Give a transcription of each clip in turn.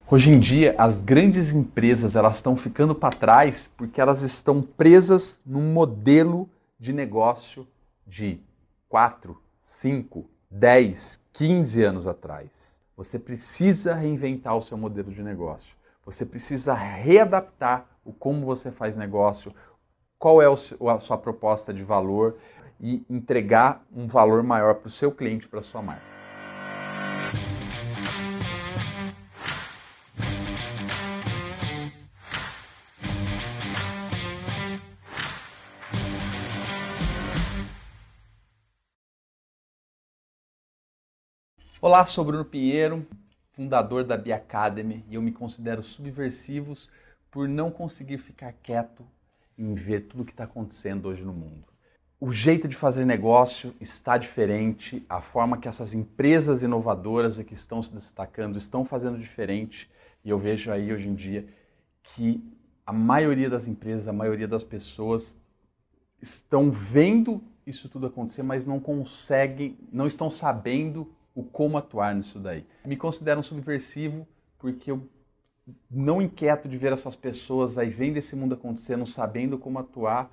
Hoje em dia, as grandes empresas elas estão ficando para trás porque elas estão presas num modelo de negócio de 4, 5, 10, 15 anos atrás. Você precisa reinventar o seu modelo de negócio. Você precisa readaptar o como você faz negócio, qual é a sua proposta de valor e entregar um valor maior para o seu cliente, para a sua marca. Olá, sou Bruno Pinheiro, fundador da Bee Academy, e eu me considero subversivos por não conseguir ficar quieto em ver tudo o que está acontecendo hoje no mundo. O jeito de fazer negócio está diferente, a forma que essas empresas inovadoras que estão se destacando estão fazendo diferente, e eu vejo aí hoje em dia que a maioria das empresas, a maioria das pessoas estão vendo isso tudo acontecer, mas não conseguem, não estão sabendo o como atuar nisso daí. Me considero um subversivo porque eu não inquieto de ver essas pessoas aí vendo esse mundo acontecendo, sabendo como atuar.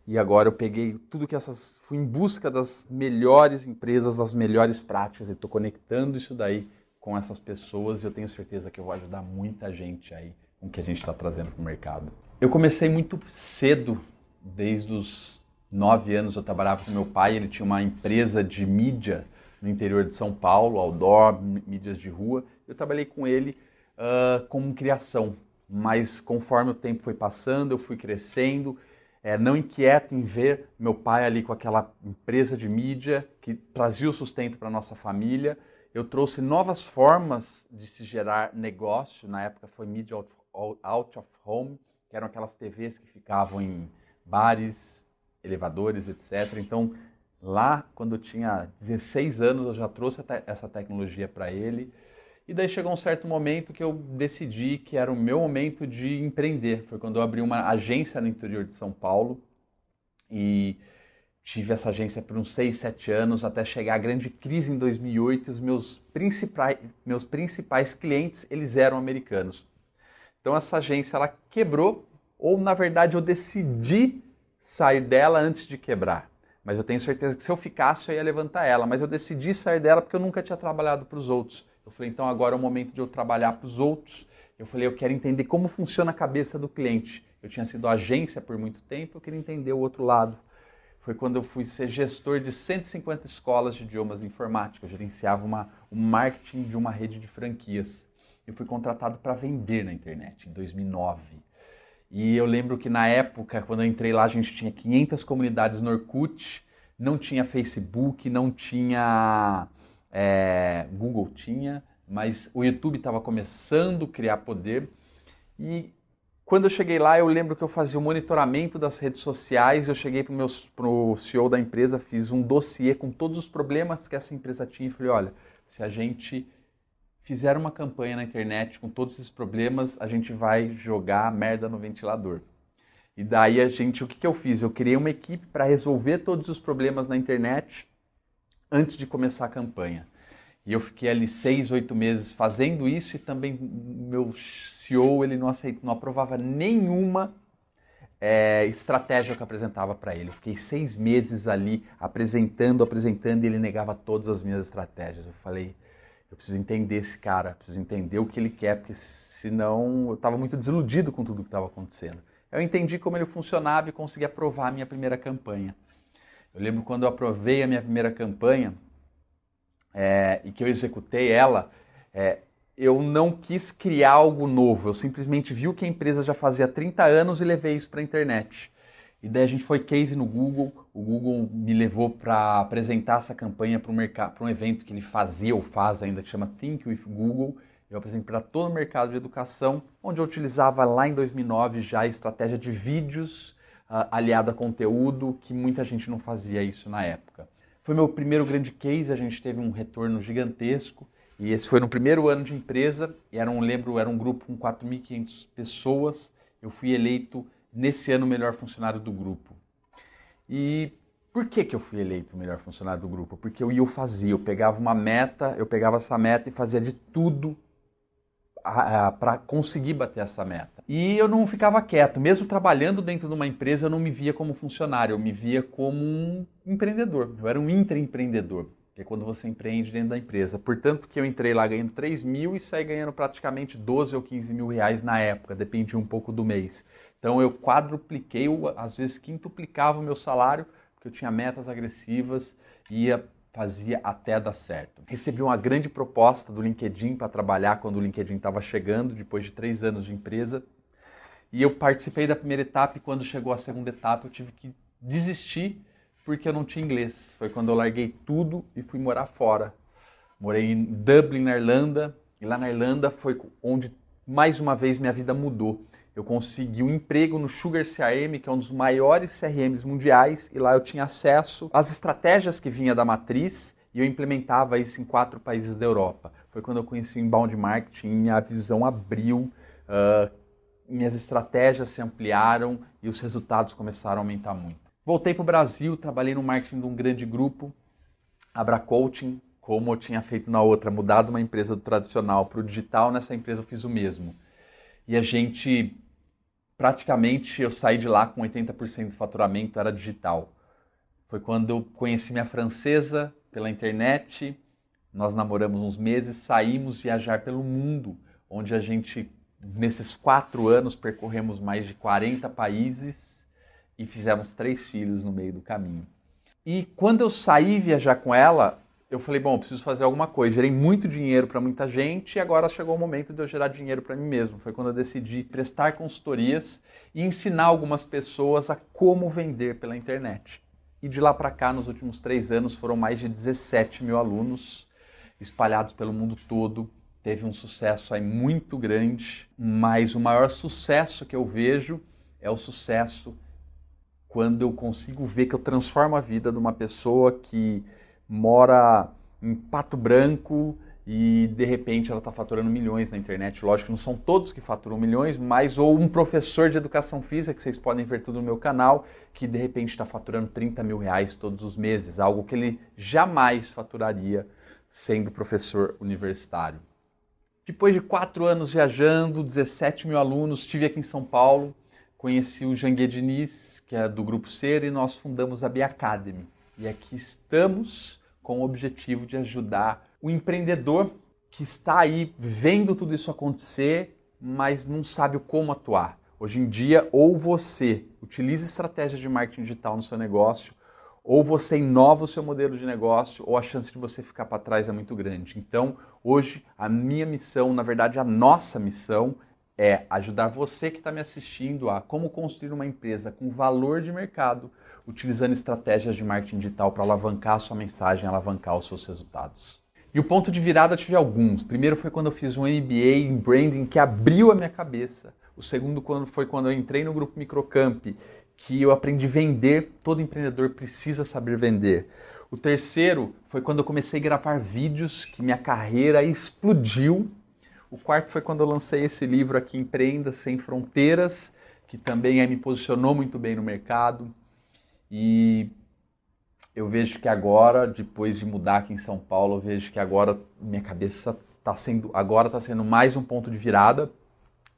E agora eu peguei tudo que essas, fui em busca das melhores empresas, das melhores práticas e estou conectando isso daí com essas pessoas e eu tenho certeza que eu vou ajudar muita gente aí com o que a gente está trazendo para o mercado. Eu comecei muito cedo, desde os 9 anos eu trabalhava com meu pai, ele tinha uma empresa de mídia no interior de São Paulo, outdoor, mídias de rua. Eu trabalhei com ele como criação, mas conforme o tempo foi passando, eu fui crescendo, não inquieto em ver meu pai ali com aquela empresa de mídia que trazia o sustento para a nossa família. Eu trouxe novas formas de se gerar negócio, na época foi Media Out of Home, que eram aquelas TVs que ficavam em bares, elevadores, etc. Então, lá, quando eu tinha 16 anos, eu já trouxe essa tecnologia para ele. E daí chegou um certo momento que eu decidi que era o meu momento de empreender. Foi quando eu abri uma agência no interior de São Paulo e tive essa agência por uns 6, 7 anos, até chegar a grande crise em 2008. Os meus principais clientes, eles eram americanos. Então essa agência, ela quebrou, ou na verdade eu decidi sair dela antes de quebrar. Mas eu tenho certeza que se eu ficasse eu ia levantar ela. Mas eu decidi sair dela porque eu nunca tinha trabalhado para os outros. Eu falei, então agora é o momento de eu trabalhar para os outros. Eu falei, eu quero entender como funciona a cabeça do cliente. Eu tinha sido agência por muito tempo, eu queria entender o outro lado. Foi quando eu fui ser gestor de 150 escolas de idiomas informáticos. Eu gerenciava o marketing de uma rede de franquias. Eu fui contratado para vender na internet em 2009. E eu lembro que na época, quando eu entrei lá, a gente tinha 500 comunidades no Orkut, não tinha Facebook, não tinha Google tinha, mas o YouTube estava começando a criar poder. E quando eu cheguei lá, eu lembro que eu fazia o monitoramento das redes sociais, eu cheguei para o CEO da empresa, fiz um dossiê com todos os problemas que essa empresa tinha e falei, olha, se a gente fizer uma campanha na internet com todos esses problemas, a gente vai jogar merda no ventilador. E daí o que eu fiz? Eu criei uma equipe para resolver todos os problemas na internet antes de começar a campanha. E eu fiquei ali 6, 8 meses fazendo isso e também meu CEO ele não aprovava nenhuma estratégia que eu apresentava para ele. Eu fiquei 6 meses ali apresentando e ele negava todas as minhas estratégias. Eu falei, eu preciso entender esse cara, preciso entender o que ele quer, porque senão eu estava muito desiludido com tudo que estava acontecendo. Eu entendi como ele funcionava e consegui aprovar a minha primeira campanha. Eu lembro quando eu aprovei a minha primeira campanha e que eu executei ela, eu não quis criar algo novo, eu simplesmente vi o que a empresa já fazia há 30 anos e levei isso para a internet. E daí a gente foi case no Google, o Google me levou para apresentar essa campanha para um evento que ele fazia ou faz ainda, que chama Think with Google. Eu apresentei para todo o mercado de educação, onde eu utilizava lá em 2009 já a estratégia de vídeos aliado a conteúdo, que muita gente não fazia isso na época. Foi meu primeiro grande case, a gente teve um retorno gigantesco, e esse foi no primeiro ano de empresa, e era um grupo com 4.500 pessoas, eu fui eleito nesse ano o melhor funcionário do grupo. E por que eu fui eleito o melhor funcionário do grupo? Porque eu fazia, eu pegava essa meta e fazia de tudo para conseguir bater essa meta. E eu não ficava quieto, mesmo trabalhando dentro de uma empresa, eu não me via como funcionário, eu me via como um empreendedor, eu era um intraempreendedor, que é quando você empreende dentro da empresa. Portanto que eu entrei lá ganhando 3 mil e saí ganhando praticamente 12 ou 15 mil reais na época, dependia um pouco do mês. Então eu quadrupliquei, às vezes quintuplicava o meu salário, porque eu tinha metas agressivas e fazia até dar certo. Recebi uma grande proposta do LinkedIn para trabalhar quando o LinkedIn estava chegando, depois de 3 anos de empresa. E eu participei da primeira etapa e quando chegou a segunda etapa eu tive que desistir porque eu não tinha inglês. Foi quando eu larguei tudo e fui morar fora. Morei em Dublin, na Irlanda, e lá na Irlanda foi onde mais uma vez minha vida mudou. Eu consegui um emprego no Sugar CRM, que é um dos maiores CRMs mundiais, e lá eu tinha acesso às estratégias que vinha da matriz e eu implementava isso em 4 países da Europa. Foi quando eu conheci o Inbound Marketing, minha visão abriu, minhas estratégias se ampliaram e os resultados começaram a aumentar muito. Voltei para o Brasil, trabalhei no marketing de um grande grupo, Abra Coaching, como eu tinha feito na outra, mudado uma empresa do tradicional para o digital, nessa empresa eu fiz o mesmo. E a gente, praticamente, eu saí de lá com 80% do faturamento, era digital. Foi quando eu conheci minha francesa pela internet, nós namoramos uns meses, saímos viajar pelo mundo, onde a gente, nesses 4 anos, percorremos mais de 40 países e fizemos 3 filhos no meio do caminho. E quando eu saí viajar com ela, eu falei, bom, eu preciso fazer alguma coisa. Gerei muito dinheiro para muita gente e agora chegou o momento de eu gerar dinheiro para mim mesmo. Foi quando eu decidi prestar consultorias e ensinar algumas pessoas a como vender pela internet. E de lá para cá, nos últimos 3 anos, foram mais de 17 mil alunos espalhados pelo mundo todo. Teve um sucesso aí muito grande, mas o maior sucesso que eu vejo é o sucesso quando eu consigo ver que eu transformo a vida de uma pessoa que mora em Pato Branco e de repente ela está faturando milhões na internet. Lógico que não são todos que faturam milhões, mas ou um professor de educação física, que vocês podem ver tudo no meu canal, que de repente está faturando 30 mil reais todos os meses, algo que ele jamais faturaria sendo professor universitário. Depois de 4 anos viajando, 17 mil alunos, estive aqui em São Paulo, conheci o Janguê Diniz, que é do Grupo Ser, e nós fundamos a Biacademy. E aqui estamos com o objetivo de ajudar o empreendedor que está aí vendo tudo isso acontecer, mas não sabe como atuar. Hoje em dia, ou você utiliza estratégia de marketing digital no seu negócio, ou você inova o seu modelo de negócio, ou a chance de você ficar para trás é muito grande. Então, hoje, a minha missão, na verdade, a nossa missão, é ajudar você que está me assistindo a como construir uma empresa com valor de mercado, utilizando estratégias de marketing digital para alavancar a sua mensagem, alavancar os seus resultados. E o ponto de virada eu tive alguns. Primeiro foi quando eu fiz um MBA em branding que abriu a minha cabeça. O segundo foi quando eu entrei no grupo Microcamp, que eu aprendi a vender. Todo empreendedor precisa saber vender. O terceiro foi quando eu comecei a gravar vídeos, que minha carreira explodiu. O quarto foi quando eu lancei esse livro aqui, Empreenda Sem Fronteiras, que também me posicionou muito bem no mercado. E eu vejo que agora, depois de mudar aqui em São Paulo, eu vejo que agora minha cabeça está sendo mais um ponto de virada,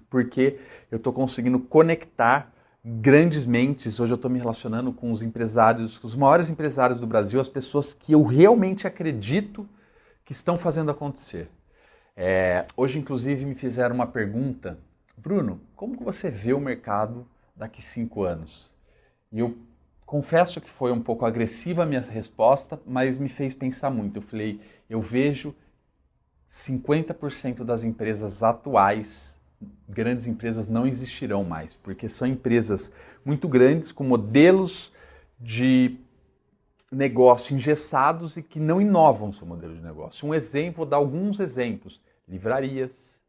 porque eu estou conseguindo conectar grandes mentes. Hoje eu estou me relacionando com os empresários, com os maiores empresários do Brasil, as pessoas que eu realmente acredito que estão fazendo acontecer. Hoje, inclusive, me fizeram uma pergunta, Bruno, como que você vê o mercado daqui 5 anos? E eu confesso que foi um pouco agressiva a minha resposta, mas me fez pensar muito. Eu falei, eu vejo 50% das empresas atuais, grandes empresas, não existirão mais, porque são empresas muito grandes, com modelos de negócio engessados e que não inovam seu modelo de negócio. Um exemplo, vou dar alguns exemplos. Livrarias.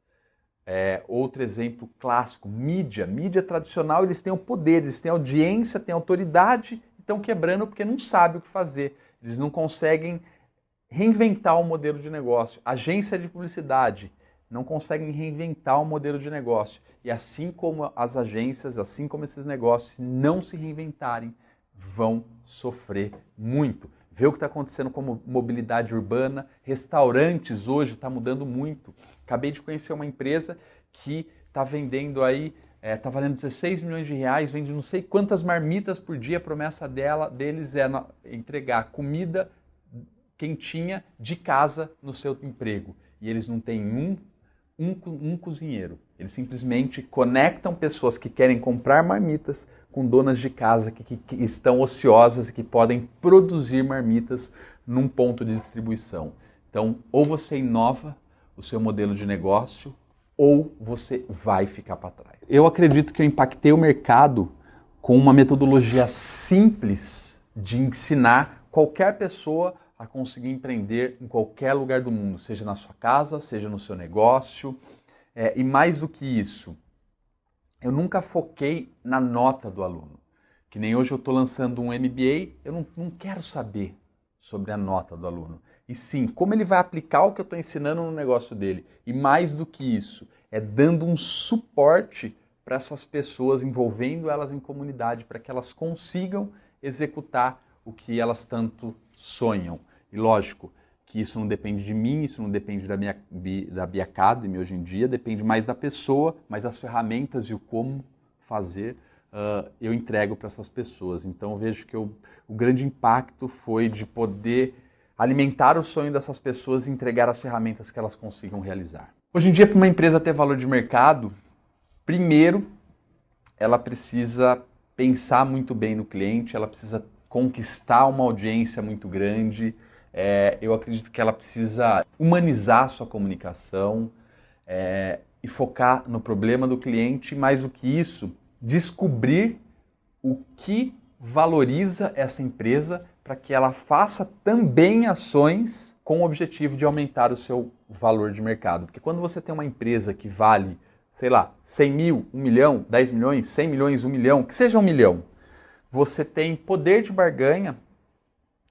Outro exemplo clássico, mídia. Mídia tradicional, eles têm o poder, eles têm audiência, têm autoridade, estão quebrando porque não sabem o que fazer. Eles não conseguem reinventar o modelo de negócio. Agência de publicidade não conseguem reinventar o modelo de negócio. E assim como as agências, assim como esses negócios, se não se reinventarem, vão sofrer muito. ver o que está acontecendo com mobilidade urbana, restaurantes hoje está mudando muito. Acabei de conhecer uma empresa que está vendendo aí, está valendo 16 milhões de reais, vende não sei quantas marmitas por dia, a promessa deles é entregar comida quentinha de casa no seu emprego. E eles não têm um cozinheiro. Eles simplesmente conectam pessoas que querem comprar marmitas com donas de casa que estão ociosas e que podem produzir marmitas num ponto de distribuição. Então, ou você inova o seu modelo de negócio, ou você vai ficar para trás. Eu acredito que eu impactei o mercado com uma metodologia simples de ensinar qualquer pessoa a conseguir empreender em qualquer lugar do mundo, seja na sua casa, seja no seu negócio. E mais do que isso, eu nunca foquei na nota do aluno. Que nem hoje eu estou lançando um MBA, eu não quero saber sobre a nota do aluno. E sim, como ele vai aplicar o que eu estou ensinando no negócio dele. E mais do que isso, é dando um suporte para essas pessoas, envolvendo elas em comunidade, para que elas consigam executar o que elas tanto sonham. E lógico que isso não depende de mim, isso não depende da Biacademy hoje em dia, depende mais da pessoa, mas as ferramentas e o como fazer eu entrego para essas pessoas. Então eu vejo que o grande impacto foi de poder alimentar o sonho dessas pessoas e entregar as ferramentas que elas consigam realizar. Hoje em dia, para uma empresa ter valor de mercado, primeiro ela precisa pensar muito bem no cliente, ela precisa conquistar uma audiência muito grande. Eu acredito que ela precisa humanizar sua comunicação e focar no problema do cliente, mais do que isso, descobrir o que valoriza essa empresa para que ela faça também ações com o objetivo de aumentar o seu valor de mercado. Porque quando você tem uma empresa que vale, sei lá, 100 mil, 1 milhão, 10 milhões, 100 milhões, 1 milhão, que seja 1 milhão, você tem poder de barganha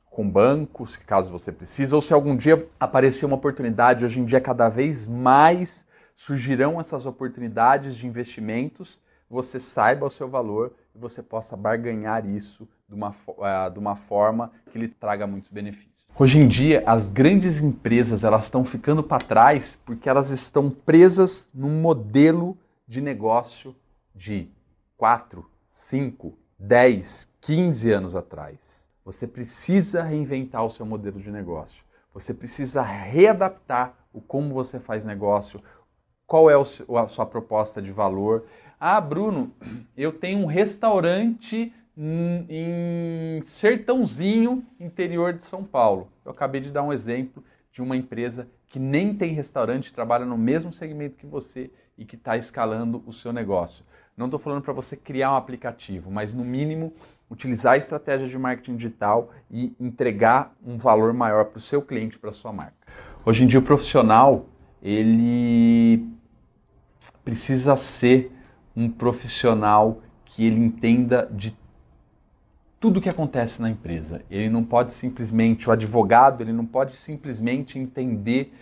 com bancos, caso você precise, ou se algum dia aparecer uma oportunidade, hoje em dia cada vez mais surgirão essas oportunidades de investimentos, você saiba o seu valor e você possa barganhar isso de uma forma que lhe traga muitos benefícios. Hoje em dia, as grandes empresas elas estão ficando para trás porque elas estão presas num modelo de negócio de 4, 5, 10, 15 anos atrás. Você precisa reinventar o seu modelo de negócio. Você precisa readaptar o como você faz negócio, qual é a sua proposta de valor. Ah, Bruno, eu tenho um restaurante em Sertãozinho, interior de São Paulo. Eu acabei de dar um exemplo de uma empresa que nem tem restaurante, trabalha no mesmo segmento que você e que está escalando o seu negócio. Não estou falando para você criar um aplicativo, mas no mínimo utilizar a estratégia de marketing digital e entregar um valor maior para o seu cliente, para a sua marca. Hoje em dia o profissional, ele precisa ser um profissional que ele entenda de tudo o que acontece na empresa. Ele não pode simplesmente, o advogado, ele não pode simplesmente entender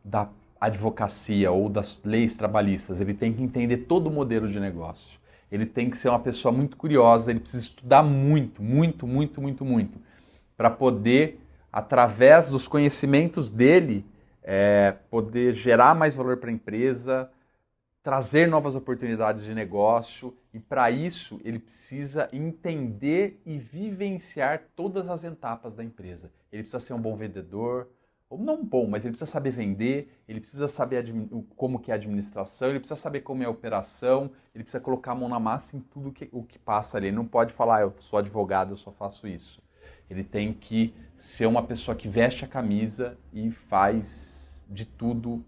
da advocacia ou das leis trabalhistas. Ele tem que entender todo o modelo de negócio. Ele tem que ser uma pessoa muito curiosa, ele precisa estudar muito, para poder, através dos conhecimentos dele, poder gerar mais valor para a empresa, trazer novas oportunidades de negócio, e para isso ele precisa entender e vivenciar todas as etapas da empresa. Ele precisa ser um bom vendedor, ou não bom, mas ele precisa saber vender, ele precisa saber como que é a administração, ele precisa saber como é a operação, ele precisa colocar a mão na massa em tudo o que passa ali. Ele não pode falar, eu sou advogado, eu só faço isso. Ele tem que ser uma pessoa que veste a camisa e faz de tudo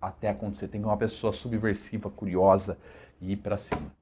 até acontecer. Tem que ser uma pessoa subversiva, curiosa e ir para cima.